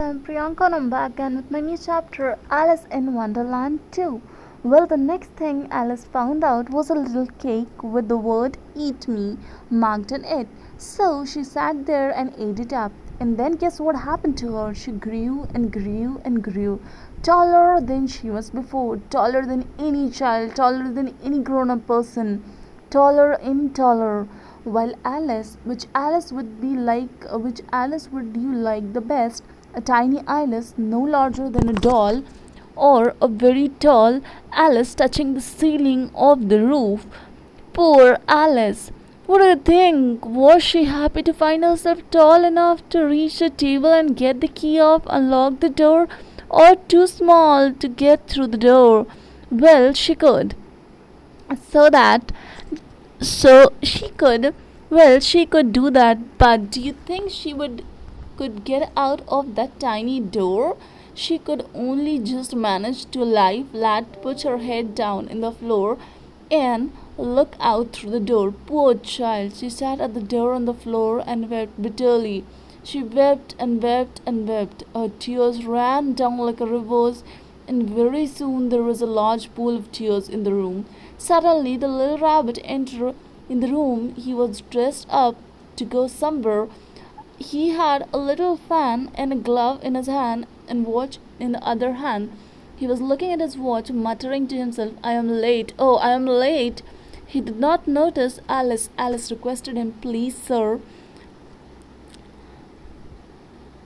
I'm Priyanka and I'm back again with my new chapter Alice in Wonderland 2. Well, the next thing Alice found out was a little cake with the word Eat Me marked on it. So she sat there and ate it up. And then guess what happened to her? She grew and grew and grew. Taller than she was before, taller than any child, taller than any grown up person, taller and taller. While Alice, which Alice would you like the best? A tiny Alice, no larger than a doll, or a very tall Alice touching the ceiling of the roof? Poor Alice! What do you think? Was she happy to find herself tall enough to reach the table and get the key off, unlock the door, or too small to get through the door? Well, she could. So that so she could do that, but do you think she would could get out of that tiny door? She could only just manage to lie flat, put her head down in the floor, and look out through the door. Poor child! She sat at the door on the floor and wept bitterly. She wept and wept and wept. Her tears ran down like a rivers, and very soon there was a large pool of tears in the room. Suddenly, the little rabbit entered in the room. He was dressed up to go somewhere. He had a little fan and a glove in his hand and watch in the other hand. He was looking at his watch, muttering to himself, I am late. Oh, I am late. He did not notice Alice. Alice requested him, Please, sir.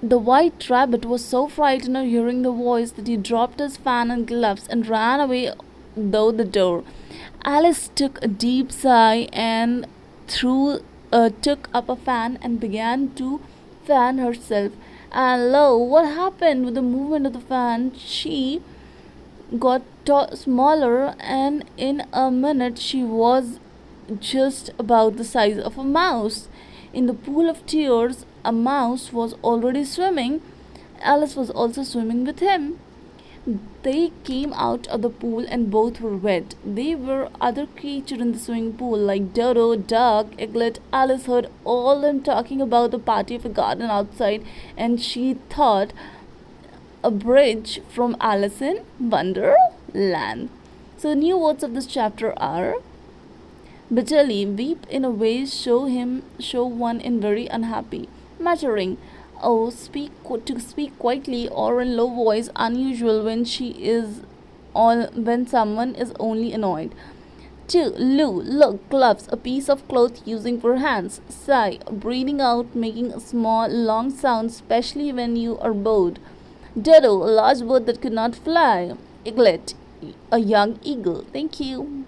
The white rabbit was so frightened at hearing the voice that he dropped his fan and gloves and ran away through the door. Alice took a deep sigh and took up a fan and began to fan herself. And lo, what happened with the movement of the fan? She got smaller, and in a minute she was just about the size of a mouse. In the pool of tears, a mouse was already swimming. Alice was also swimming with him. They came out of the pool and both were wet. There were other creatures in the swimming pool like Dodo, Duck, Eaglet. Alice heard all them talking about the party of a garden outside, and she thought a bridge from Alice in Wonderland. So the new words of this chapter are bitterly, weep in a way, show one in very unhappy. Muttering, oh, to speak quietly or in low voice, unusual when someone is only annoyed. 2. Lou, look, gloves, a piece of cloth using for hands. Sigh, breathing out, making a small, long sound, especially when you are bored. Dodo, a large bird that could not fly. Eaglet, a young eagle. Thank you.